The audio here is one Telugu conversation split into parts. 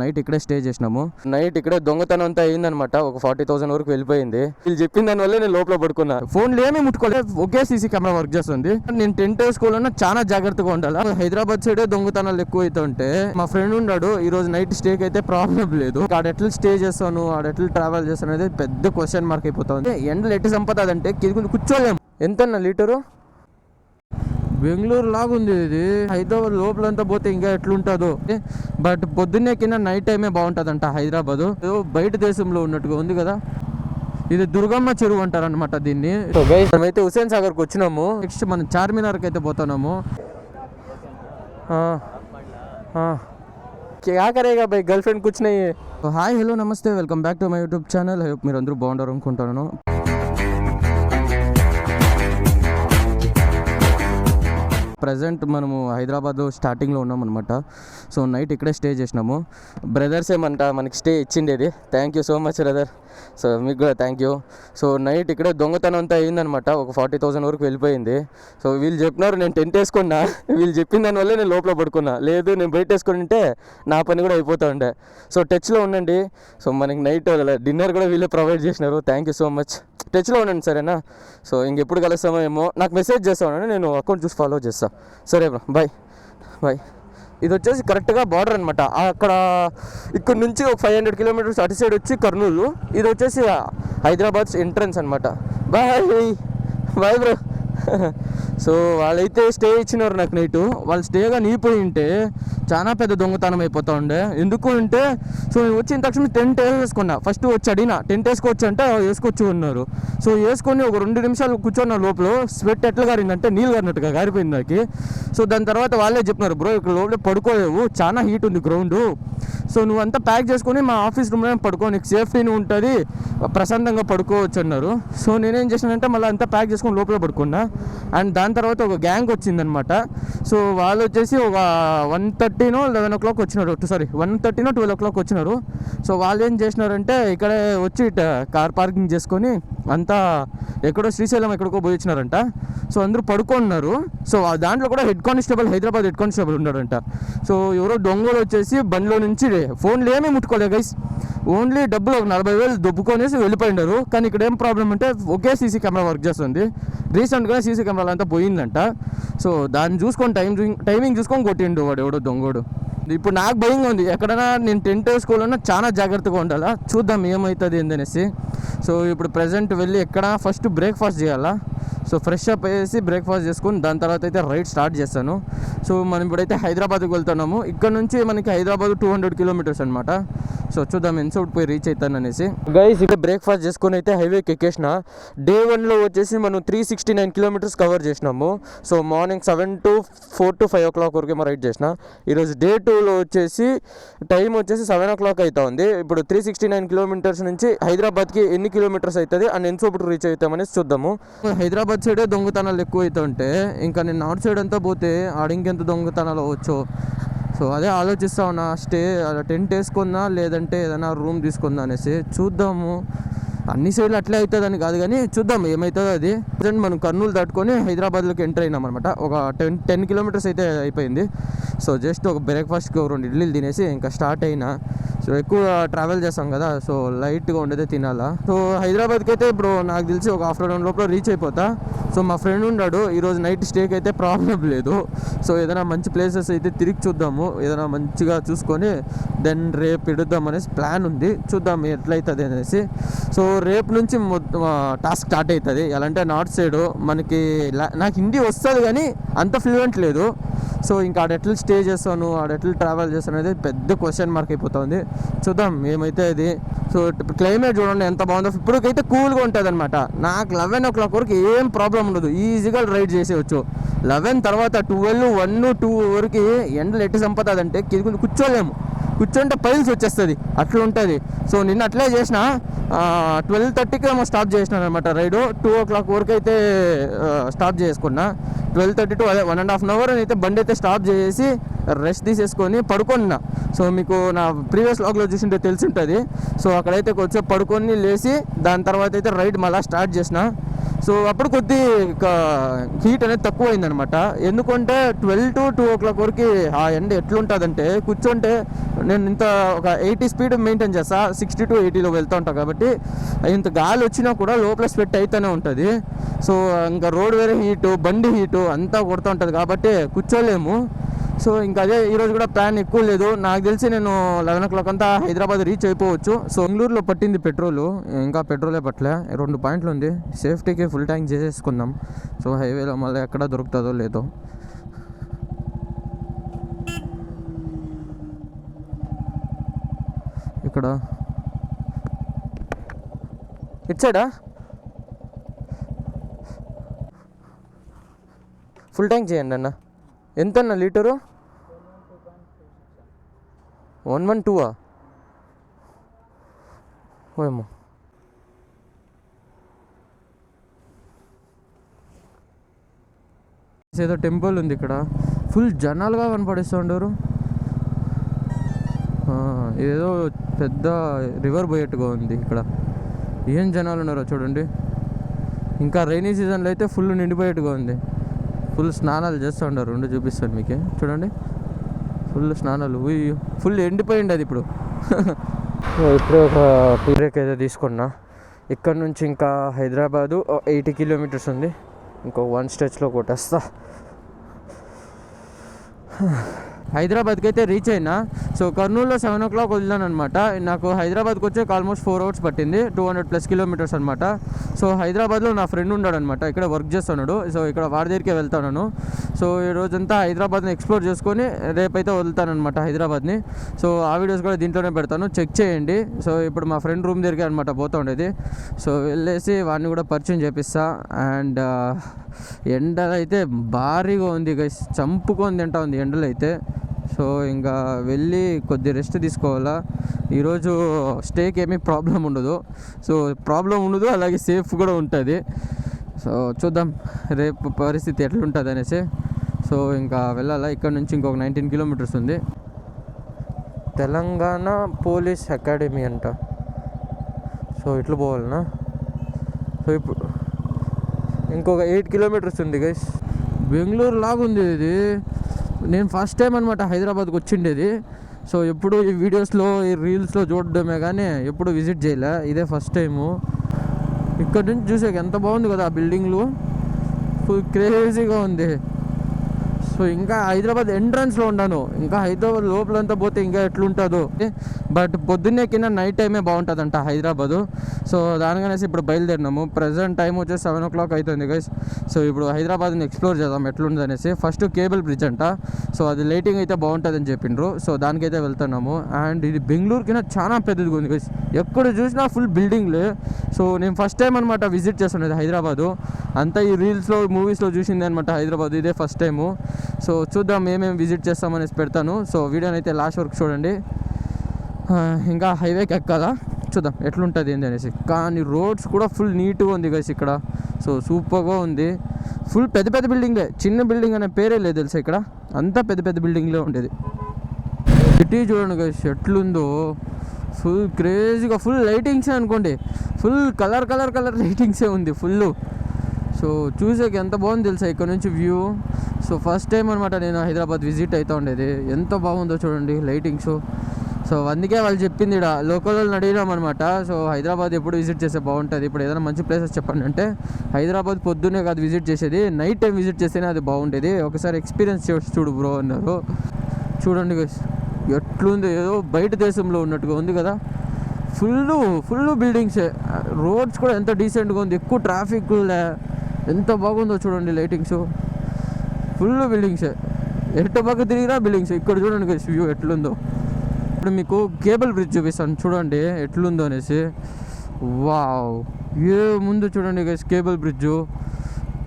నైట్ ఇక్కడే స్టే చేసినాము. నైట్ ఇక్కడే దొంగతనం అంతా అయిందనమాట. ఒక 40,000 వరకు వెళ్ళిపోయింది. వీళ్ళు చెప్పిన దాని వల్ల నేను లోపల పడుకున్నా. ఫోన్లు ఏమీ ముట్టుకోలేదు. ఒకే సీసీ కెమెరా వర్క్ చేస్తుంది. నేను టెంట్ వేసుకోవాలన్నా చాలా జాగ్రత్తగా ఉండాలి. హైదరాబాద్ సైడే దొంగతనాలు ఎక్కువ అవుతుంటే మా ఫ్రెండ్ ఉన్నాడు. ఈ రోజు నైట్ స్టేకి అయితే ప్రాబ్లం లేదు. ఆడ ఎట్లా స్టే చేస్తాను, ఆడ ఎట్లా ట్రావెల్ చేస్తాను అనేది పెద్ద క్వశ్చన్ మార్క్ అయిపోతుంది. ఎండలు ఎట్టి సంపదంటే కింద కూర్చోలేము. ఎంతన్నా లీటరు? బెంగళూరు లాగుంది ఇది. హైదరాబాద్ లోపలంతా పోతే ఇంకా ఎట్లుంటుందో. బట్ పొద్దున్నే కింద నైట్ టైమే బాగుంటుందంట హైదరాబాద్. బయట దేశంలో ఉన్నట్టుగా ఉంది కదా. ఇది దుర్గమ్మ చెరువు అంటారు అనమాట దీన్ని. మనమైతే హుసేన్ సాగర్కి వచ్చినాము. నెక్స్ట్ మనం చార్మినార్కి అయితే పోతున్నాము. क्या करेगा भाई गर्लफ्रेंड कुछ नहीं है. హాయ్ హలో నమస్తే, welcome back to my YouTube channel. I hope మీరు అందరూ బాగుంటారు అనుకుంటున్నాను. ప్రజెంట్ మనము హైదరాబాద్ స్టార్టింగ్లో ఉన్నాం అనమాట. సో నైట్ ఇక్కడే స్టే చేసినాము. బ్రదర్స్ ఏమంట మనకి స్టే ఇచ్చిండేది. Thank you so much brother. So మీకు కూడా థ్యాంక్ యూ. సో నైట్ ఇక్కడే దొంగతనం అంతా అయిందనమాట. ఒక 40,000 వరకు వెళ్ళిపోయింది. సో వీళ్ళు చెప్పినారు నేను టెంట్ వేసుకున్నా. వీళ్ళు చెప్పిన దానివల్ల నేను లోపల పడుకున్నా. లేదు నేను బయట వేసుకుని ఉంటే నా పని కూడా అయిపోతూ ఉండే. సో టచ్లో ఉండండి. సో మనకి నైట్ డిన్నర్ కూడా వీళ్ళే ప్రొవైడ్ చేసినారు. Thank you so much. టచ్లో ఉండండి సరేనా. సో ఇంకెప్పుడు కలుస్తామో ఏమో. నాకు మెసేజ్ చేస్తాను, నేను అకౌంట్ చూసి ఫాలో చేస్తాను. సరే బ్రో, బాయ్ బాయ్. ఇది వచ్చేసి కరెక్ట్గా బార్డర్ అనమాట. అక్కడ ఇక్కడ నుంచి ఒక 500 కిలోమీటర్స్ అటు సైడ్ వచ్చి కర్నూలు. ఇది వచ్చేసి హైదరాబాద్ ఎంట్రన్స్ అనమాట. Bye bye bro. సో వాళ్ళైతే స్టే ఇచ్చినారు నాకు నైటు. వాళ్ళు స్టేగా నీపోయి ఉంటే చాలా పెద్ద దొంగతనం అయిపోతూ ఉండే. ఎందుకు అంటే సో వచ్చిన తక్షణ టెంట్ వేసుకున్నా. ఫస్ట్ వచ్చి అడిగినా టెంట్ వేసుకోవచ్చు అంటే వేసుకొచ్చి ఉన్నారు. సో వేసుకొని ఒక 2 నిమిషాలు కూర్చున్న లోపల స్వెట్ ఎట్లా గారిందంటే నీళ్ళు గారినట్టుగా గారిపోయింది నాకు. సో దాని తర్వాత వాళ్ళే చెప్పినారు, బ్రో ఇక్కడ లోపల పడుకోలేవు, చాలా హీట్ ఉంది గ్రౌండ్. సో నువ్వంతా ప్యాక్ చేసుకొని మా ఆఫీస్ రూమ్లో పడుకో, నీకు సేఫ్టీని ఉంటుంది, ప్రశాంతంగా పడుకోవచ్చు అన్నారు. సో నేనేం చేశానంటే మళ్ళీ అంతా ప్యాక్ చేసుకొని లోపల పడుకున్నా. అండ్ దాని తర్వాత ఒక గ్యాంగ్ వచ్చిందనమాట. సో వాళ్ళు వచ్చేసి ఒక 1:30 11 o'clock వచ్చినారు. 1:30 12 o'clock వచ్చినారు. సో వాళ్ళు ఏం చేసినారంటే ఇక్కడే వచ్చి కార్ పార్కింగ్ చేసుకొని అంతా ఎక్కడో శ్రీశైలం ఎక్కడికో పోయి వచ్చినారంట. సో అందరూ పడుకున్నారు. సో దాంట్లో కూడా head constable, Hyderabad head constable ఉన్నాడంట. సో ఎవరో దొంగలు వచ్చేసి బండిలో నుంచి ఫోన్లు ఏమీ ముట్టుకోలేదు గైస్. ఓన్లీ డబ్బులు ఒక 40,000 దొబ్బుకొనేసి వెళ్ళిపోయినారు. కానీ ఇక్కడ ఏం ప్రాబ్లం అంటే ఒకే సీసీ కెమెరా వర్క్ చేస్తుంది. రీసెంట్గా సీసీ కెమెరాలు అంతా పోయిందంట. సో దాన్ని చూసుకొని టైమింగ్ చూసుకొని కొట్టిండు వాడు ఎవడో దొంగోడు. ఇప్పుడు నాకు భయంగా ఉంది. ఎక్కడైనా నేను టెంట్ వేసుకోవాలన్నా చాలా జాగ్రత్తగా ఉండాలా. చూద్దాం ఏమవుతుంది ఏందనేసి. సో ఇప్పుడు ప్రజెంట్ వెళ్ళి ఎక్కడ ఫస్ట్ బ్రేక్ఫాస్ట్ చేయాలా. సో ఫ్రెష్ అప్ అయ్యేసి బ్రేక్ఫాస్ట్ చేసుకొని దాని తర్వాత అయితే రైడ్ స్టార్ట్ చేస్తాను. సో మనం ఇప్పుడైతే హైదరాబాద్కి వెళ్తున్నాము. ఇక్కడ నుంచి మనకి హైదరాబాద్ 200 కిలోమీటర్స్ అనమాట. సో చూద్దాం ఎన్సౌట్ పోయి రీచ్ అవుతాను అనేసి. గైస్ ఇక్కడ బ్రేక్ఫాస్ట్ చేసుకొని అయితే హైవేకి ఎక్కేసిన. డే 1లో వచ్చేసి మనం 369 కిలోమీటర్స్ కవర్ చేసినాము. So morning 7 to 4 to 5 o'clock వరకు ఏమో రైడ్ చేసిన. ఈరోజు డే 2లో వచ్చేసి టైం వచ్చేసి 7 o'clock అవుతా ఉంది. ఇప్పుడు 369 కిలోమీటర్స్ నుంచి హైదరాబాద్కి ఎన్ని కిలోమీటర్స్ అవుతుంది అండ్ ఎన్సౌట్ రీచ్ అవుతామనేసి చూద్దాము. హైదరాబాద్ సైడే దొంగతనాలు ఎక్కువ అవుతుంటే ఇంకా నేను నార్త్ సైడ్ అంతా పోతే ఆడింకెంత దొంగతనాలు అవ్వచ్చు. సో అదే ఆలోచిస్తా ఉన్నా, స్టే టెంట్ వేసుకుందా లేదంటే ఏదైనా రూమ్ తీసుకుందా అనేసి. చూద్దాము. అన్ని సైడ్లు అట్లే అవుతుందని కాదు కానీ చూద్దాం ఏమవుతుందో అది. ప్రజెంట్ మనం కర్నూలు దాటుకొని హైదరాబాద్లోకి ఎంటర్ అయినాం అనమాట. ఒక 10 కిలోమీటర్స్ అయితే అయిపోయింది. సో జస్ట్ ఒక బ్రేక్ఫాస్ట్కి 2 ఇడ్లీలు తినేసి ఇంకా స్టార్ట్ అయినా. సో ఎక్కువ ట్రావెల్ చేస్తాం కదా, సో లైట్గా ఉండేదే తినాలా. సో హైదరాబాద్కి అయితే ఇప్పుడు నాకు తెలిసి ఒక ఆఫ్టర్నూన్ లోపల రీచ్ అయిపోతా. సో మా ఫ్రెండ్ ఉన్నాడు, ఈరోజు నైట్ స్టేకి అయితే ప్రాబ్లం లేదు. సో ఏదైనా మంచి ప్లేసెస్ అయితే తిరిగి చూద్దాము, ఏదైనా మంచిగా చూసుకొని దెన్ రేపు ఇడుద్దాం అనేసి ప్లాన్ ఉంది. చూద్దాం ఎట్లయితుంది అనేసి. సో రేపు నుంచి టాస్క్ స్టార్ట్ అవుతుంది. ఎలా అంటే నార్త్ సైడు మనకి నాకు హిందీ వస్తుంది కానీ అంత ఫ్లూయెంట్ లేదు. సో ఇంకా ఆడ ఎట్లా స్టే చేస్తాను, ఆడ ఎట్లా ట్రావెల్ చేస్తాను అనేది పెద్ద క్వశ్చన్ మార్క్ అయిపోతుంది. చూద్దాం ఏమైతే అది. సో క్లైమేట్ చూడండి ఎంత బాగుందో. ఇప్పటికైతే కూల్గా ఉంటుంది అనమాట. నాకు 11 o'clock వరకు ఏం ప్రాబ్లం ఉండదు, ఈజీగా రైడ్ చేసేవచ్చు. 11 తర్వాత 12, 1, 2 వరకు ఎండలు ఎట్టి సంపదంటే కింద కూర్చోలేము. కూర్చుంటే పైల్స్ వచ్చేస్తుంది, అట్లా ఉంటుంది. సో నిన్న అట్లే చేసిన. 12:30కి ఏమో స్టాప్ చేసినాను అనమాట రైడు. 2 o'clock వరకు అయితే స్టాప్ చేసుకున్నా. 12:30 to అదే 1.5 hour అయితే బండి అయితే స్టాప్ చేసి రెస్ట్ తీసేసుకొని పడుకున్నా. సో మీకు నా ప్రీవియస్ వ్లాగ్లో చూసింటే తెలిసి ఉంటుంది. సో అక్కడైతే కొంచెం పడుకొని లేచి దాని తర్వాత అయితే రైడ్ మళ్ళీ స్టార్ట్ చేసిన. సో అప్పుడు కొద్ది హీట్ అనేది తక్కువ అయిందనమాట. ఎందుకంటే 12 to 2 o'clock వరకు ఆ ఎండ ఎట్లుంటుందంటే కూర్చుంటే నేను ఇంత ఒక 80 స్పీడ్ మెయింటైన్ చేస్తా, 60 to 80లో వెళ్తూ ఉంటాను కాబట్టి ఇంత గాలి వచ్చినా కూడా లోపల స్వెట్ అయితేనే ఉంటుంది. సో ఇంకా రోడ్ వేరే హీటు, బండి హీటు అంతా కొడుతూ ఉంటుంది కాబట్టి కూర్చోలేము. సో ఇంకా అదే ఈరోజు కూడా ప్లాన్ ఎక్కువ లేదు. నాకు తెలిసి నేను 11 o'clock అంతా హైదరాబాద్ రీచ్ అయిపోవచ్చు. సో బెంగళూరులో పట్టింది పెట్రోలు, ఇంకా పెట్రోలే పట్టలే. 2 పాయింట్లు ఉంది, సేఫ్టీకి ఫుల్ ట్యాంక్ చేసేసుకుందాం. సో హైవేలో మళ్ళీ ఎక్కడ దొరుకుతుందో లేదో. ఇక్కడ ఇచ్చాడా ఫుల్ ట్యాంక్ చేయండి అన్న. ఎంత అన్న లీటరు? 112 ఓమో. ఏదో టెంపుల్ ఉంది ఇక్కడ, ఫుల్ జనాలుగా కనపడిస్తూ ఉండరు. ఏదో పెద్ద రివర్ పోయేట్టుగా ఉంది ఇక్కడ. ఏం జనాలు ఉన్నారో చూడండి. ఇంకా రైనీ సీజన్లో అయితే ఫుల్ నిండిపోయేట్టుగా ఉంది. ఫుల్ స్నానాలు చేస్తూ ఉండరు. రెండు చూపిస్తాను మీకే, చూడండి. ఫుల్ స్నానాలు, ఫుల్ ఎండిపోయింది అది ఇప్పుడు. ఇప్పుడే ఒక టీ బ్రేక్ అయితే తీసుకున్నా. ఇక్కడ నుంచి ఇంకా హైదరాబాదు 80 kilometers ఉంది. ఇంకో 1 stretchలో కొట్టేస్తా. హైదరాబాద్కి అయితే రీచ్ అయినా. సో కర్నూలులో 7 o'clock వదిలాను అనమాట. నాకు హైదరాబాద్కి వచ్చేకి ఆల్మోస్ట్ 4 hours పట్టింది, 200+ kilometers అనమాట. సో హైదరాబాద్లో నా ఫ్రెండ్ ఉన్నాడు అనమాట, ఇక్కడ వర్క్ చేస్తున్నాడు. సో ఇక్కడ వాడి దగ్గరికి వెళ్తాను. సో ఈ రోజంతా హైదరాబాద్ని ఎక్స్ప్లోర్ చేసుకొని రేపైతే వదులుతానమాట హైదరాబాద్ని. సో ఆ వీడియోస్ కూడా దీంట్లోనే పెడతాను, చెక్ చేయండి. సో ఇప్పుడు మా ఫ్రెండ్ రూమ్ దగ్గరికి అనమాట పోతూ ఉండేది. సో వెళ్ళేసి వాడిని కూడా పరిచయం చేపిస్తా. అండ్ ఎండలు అయితే భారీగా ఉంది గైస్, చంపుకొని తింటా ఉంది ఎండలు అయితే. సో ఇంకా వెళ్ళి కొద్ది రెస్ట్ తీసుకోవాలా. ఈరోజు స్టేకి ఏమీ ప్రాబ్లం ఉండదు, అలాగే సేఫ్ కూడా ఉంటుంది. సో చూద్దాం రేపు పరిస్థితి ఎట్లుంటుంది అనేసి. సో ఇంకా వెళ్ళాలా. ఇక్కడ నుంచి ఇంకొక 19 kilometers ఉంది. తెలంగాణ పోలీస్ అకాడమీ అంట. సో ఇట్లా పోవాలనా. సో ఇప్పుడు ఇంకొక 8 kilometers ఉంది గైస్. బెంగళూరు లాగుంది ఇది. నేను ఫస్ట్ టైం అనమాట హైదరాబాద్కి వచ్చిండేది. సో ఎప్పుడు ఈ వీడియోస్లో, ఈ రీల్స్లో చూడడమే కానీ ఎప్పుడు విజిట్ చేయలే, ఇదే ఫస్ట్ టైము. ఇక్కడ నుంచి చూసాక ఎంత బాగుంది కదా ఆ బిల్డింగ్లు, ఫుల్ క్రేజీగా ఉంది. సో ఇంకా హైదరాబాద్ ఎంట్రన్స్లో ఉన్నాను, ఇంకా హైదరాబాద్ లోపలంతా పోతే ఇంకా ఎట్లుంటుందో. బట్ పొద్దున్నే కింద నైట్ టైమే బాగుంటుందంట హైదరాబాదు. సో దానికనేసి ఇప్పుడు బయలుదేరినాము. ప్రజెంట్ టైం వచ్చేసి 7 o'clock అవుతుంది గైస్. సో ఇప్పుడు హైదరాబాద్ని ఎక్స్ప్లోర్ చేద్దాం ఎట్లుంది అనేసి. ఫస్ట్ కేబుల్ బ్రిడ్జ్ అంట. సో అది లైటింగ్ అయితే బాగుంటుందని చెప్పిండ్రు. సో దానికైతే వెళ్తున్నాము. అండ్ ఇది బెంగళూరు కింద చాలా పెద్దదిగా ఉంది గైస్, ఎక్కడ చూసినా ఫుల్ బిల్డింగ్లే. సో నేను ఫస్ట్ టైం అనమాట విజిట్ చేస్తున్నది హైదరాబాదు. అంతా ఈ రీల్స్లో, మూవీస్లో చూసింది అనమాట హైదరాబాద్, ఇదే ఫస్ట్ టైము. సో చూద్దాం ఏమేమి విజిట్ చేస్తామనేసి పెడతాను. సో వీడియోని అయితే లాస్ట్ వరకు చూడండి. ఇంకా హైవేకి ఎక్కాలా, చూద్దాం ఎట్లుంటుంది ఏంటి అనేసి. కానీ రోడ్స్ కూడా ఫుల్ నీట్గా ఉంది గైస్ ఇక్కడ. సో సూపర్గా ఉంది. ఫుల్ పెద్ద పెద్ద బిల్డింగ్లే, చిన్న బిల్డింగ్ అనే పేరే లేదు తెలుసా ఇక్కడ. అంతా పెద్ద పెద్ద బిల్డింగ్లే ఉండేది. సిటీ చూడండి గైస్ ఎట్లుందో, ఫుల్ క్రేజీగా, ఫుల్ లైటింగ్సే అనుకోండి, ఫుల్ కలర్ లైటింగ్సే ఉంది ఫుల్. సో చూసాక ఎంత బాగుంది తెలుసా ఇక్కడ నుంచి వ్యూ. సో ఫస్ట్ టైం అనమాట నేను హైదరాబాద్ విజిట్ అవుతూ ఉండేది. ఎంత బాగుందో చూడండి లైటింగ్స్. సో అందుకే వాళ్ళు చెప్పింది ఇక్కడ లోకల్ వాళ్ళని అడిగినాం అనమాట. సో హైదరాబాద్ ఎప్పుడు విజిట్ చేస్తే బాగుంటుంది, ఇప్పుడు ఏదైనా మంచి ప్లేసెస్ చెప్పండి అంటే, హైదరాబాద్ పొద్దున్నే కాదు విజిట్ చేసేది, నైట్ టైం విజిట్ చేస్తేనే అది బాగుంటుంది, ఒకసారి ఎక్స్పీరియన్స్ చేసి చూడు బ్రో అన్నారు. చూడండి ఎట్లుంది, ఏదో బయట దేశంలో ఉన్నట్టుగా ఉంది కదా. ఫుల్ బిల్డింగ్సే, రోడ్స్ కూడా ఎంత డీసెంట్గా ఉంది, ఎక్కువ ట్రాఫిక్ ఎంత బాగుందో చూడండి. లైటింగ్స్, ఫుల్ బిల్డింగ్సే, ఎటు పక్క తిరిగినా బిల్డింగ్స్. ఇక్కడ చూడండి గైస్ వ్యూ ఎట్లుందో. ఇప్పుడు మీకు కేబుల్ బ్రిడ్జ్ చూపిస్తాను చూడండి ఎట్లుందో అనేసి. వావ్, ఏ ముందు చూడండి గైస్ కేబుల్ బ్రిడ్జు,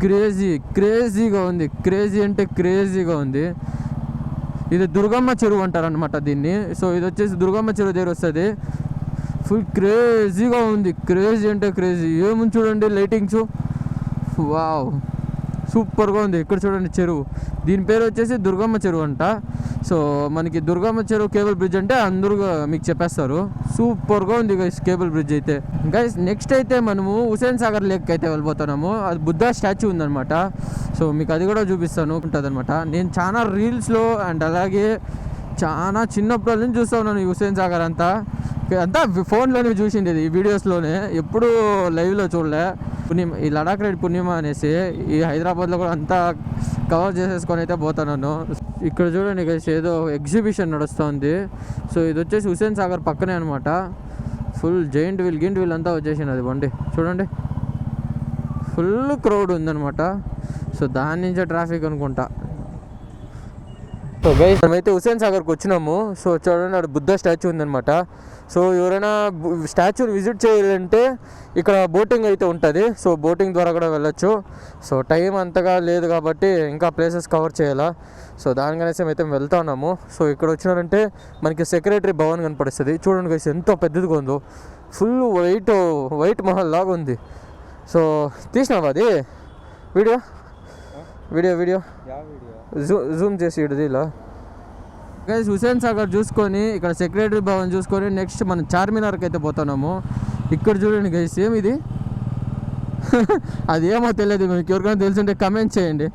క్రేజీగా ఉంది. క్రేజీగా ఉంది. ఇది దుర్గమ్మ చెరువు అంటారనమాట దీన్ని. సో ఇది వచ్చేసి దుర్గమ్మ చెరువు దగ్గర వస్తుంది. ఫుల్ క్రేజీగా ఉంది, క్రేజీ. ఏముంది చూడండి లైటింగ్స్. వావ్, సూపర్గా ఉంది. ఇక్కడ చూడండి చెరువు, దీని పేరు వచ్చేసి దుర్గమ్మ చెరువు అంట. సో మనకి దుర్గమ్మ చెరువు కేబుల్ బ్రిడ్జ్ అంటే అందరూ మీకు చెప్పేస్తారు. సూపర్గా ఉంది గైస్ కేబుల్ బ్రిడ్జ్ అయితే. గైస్ నెక్స్ట్ అయితే మనము హుసేన్ సాగర్ లేక్ అయితే వెళ్ళిపోతున్నాము. అది బుద్ధ స్టాచ్యూ ఉందన్నమాట. సో మీకు అది కూడా చూపిస్తాను ఉంటుంది అనమాట. నేను చాలా రీల్స్లో అండ్ అలాగే చాలా చిన్నప్పటి నుంచి చూస్తూ ఉన్నాను ఈ హుసేన్ సాగర్ అంతా ఫోన్లోనే చూసిండేది, ఈ వీడియోస్లోనే, ఎప్పుడు లైవ్లో చూడలే. పుణ్యం ఈ లడాక్ రైడ్ పుణ్యమా అనేసి ఈ హైదరాబాద్లో కూడా అంతా కవర్ చేసేసుకొని అయితే పోతున్నాను. ఇక్కడ చూడండి గైస్ ఏదో ఎగ్జిబిషన్ నడుస్తుంది. సో ఇది వచ్చేసి హుసేన్ సాగర్ పక్కనే అనమాట. ఫుల్ జైంట్ వీల్ అంతా వచ్చేసింది అది బండి చూడండి, ఫుల్ క్రౌడ్ ఉందన్నమాట. సో దాని నుంచే ట్రాఫిక్ అనుకుంటా. సో గైస్ మనమైతే హుసేన్ సాగర్కి వచ్చినాము. సో చూడండి అక్కడ బుద్ధ స్టాచ్యూ ఉందన్నమాట. సో ఎవరైనా స్టాచ్యూని విజిట్ చేయాలంటే ఇక్కడ బోటింగ్ అయితే ఉంటుంది. సో బోటింగ్ ద్వారా కూడా వెళ్ళొచ్చు. సో టైం అంతగా లేదు కాబట్టి ఇంకా ప్లేసెస్ కవర్ చేయాలా. సో దానికనేసి అయితే వెళ్తా ఉన్నాము. సో ఇక్కడ వచ్చినారంటే మనకి సెక్రటరీ భవన్ కనపడిస్తుంది. చూడండి గైస్ ఎంతో పెద్దదిగా ఉందో, ఫుల్ వైట్ మహల్ లాగా ఉంది. సో తీసినావా అది వీడియో జూమ్ చేసి ఇడుది ఇలా. గైస్ హుసేన్ సాగర్ చూసుకొని ఇక్కడ సెక్రటరీ భవన్ చూసుకొని నెక్స్ట్ మనం చార్మినార్కి అయితే పోతున్నాము. ఇక్కడ చూడండి గైస్ ఏమిది అది ఏమో తెలియదు, మీకు ఎవరికైనా తెలుసుంటే కమెంట్ చేయండి.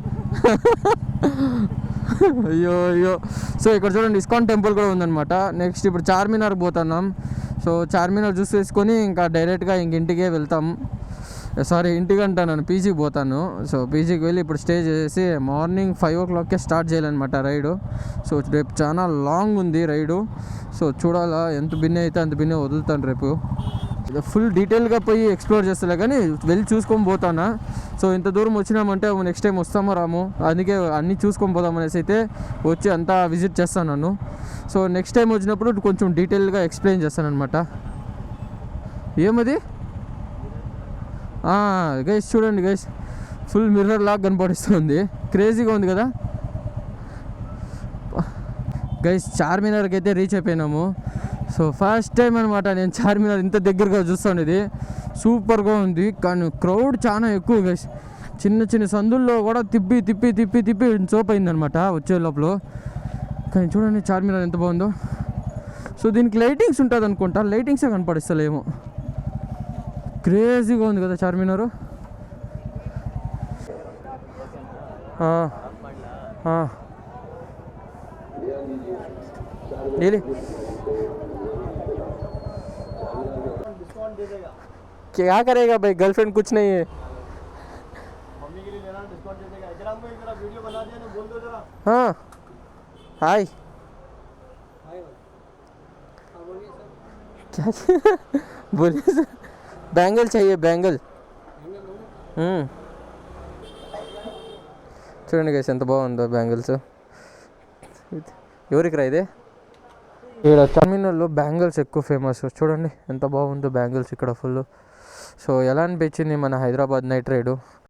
అయ్యో. సో ఇక్కడ చూడండి ఇస్కాన్ టెంపుల్ కూడా ఉందన్నమాట. నెక్స్ట్ ఇప్పుడు చార్మినార్కి పోతున్నాం. సో చార్మినార్ చూసేసుకొని ఇంకా డైరెక్ట్గా ఇంటికే వెళ్తాం. ఇంటికి అంటాను, పీజీకి పోతాను. సో పీజీకి వెళ్ళి ఇప్పుడు స్టే చేసి మార్నింగ్ 5 o'clockకే స్టార్ట్ చేయాలన్నమాట రైడు. సో రేపు చాలా లాంగ్ ఉంది రైడు. సో చూడాలా, ఎంత బిన్నే అయితే అంత బిన్నే వదులుతాను రేపు. ఫుల్ డీటెయిల్గా పోయి ఎక్స్ప్లోర్ చేస్తలే కానీ వెళ్ళి చూసుకొని పోతానా. సో ఇంత దూరం వచ్చినామంటే నెక్స్ట్ టైం వస్తామో రాము, అందుకే అన్నీ చూసుకొని పోదాం అనేసి అయితే వచ్చి అంతా విజిట్ చేస్తాను నన్ను. సో నెక్స్ట్ టైం వచ్చినప్పుడు కొంచెం డీటెయిల్గా ఎక్స్ప్లెయిన్ చేస్తాను అనమాట. ఏమది గైస్ చూడండి గైస్, ఫుల్ మిర్రర్ లాగా కనపడిస్తుంది, క్రేజీగా ఉంది కదా గైస్. చార్మినార్కి అయితే రీచ్ అయిపోయినాము. సో ఫస్ట్ టైం అనమాట నేను చార్మినార్ ఇంత దగ్గరగా చూస్తుండేది. సూపర్గా ఉంది కానీ క్రౌడ్ చాలా ఎక్కువ గైస్. చిన్న సందుల్లో కూడా తిప్పి చోపైందనమాట వచ్చే లోపల. కానీ చూడండి చార్మినార్ ఎంత బాగుందో. సో దీనికి లైటింగ్స్ ఉంటుంది అనుకుంటా, లైటింగ్సే కనపడిస్తలేమో. క్రేజీగా ఉంది కదా చార్మినారు. डेली क्या करेगा भाई, गर्लफ्रेंड कुछ नहीं है. मम्मी के लिए लेना डिस्काउंट दे देगा. इधर हमको एक वीडियो बना दिया ना, बोल दो जरा. हाँ हाय क्या बोलिए सर. बैंगल चाहिए बैंगल. చూడండి గైస్ ఎంత బాగుందో బ్యాంగిల్స్. ఎవరికి రా ఇది? ఇక్కడ చార్మినార్లో బ్యాంగిల్స్ ఎక్కువ ఫేమస్. చూడండి ఎంత బాగుందో బ్యాంగిల్స్ ఇక్కడ ఫుల్. సో ఎలా అనిపించింది మన హైదరాబాద్ నైట్ రైడు?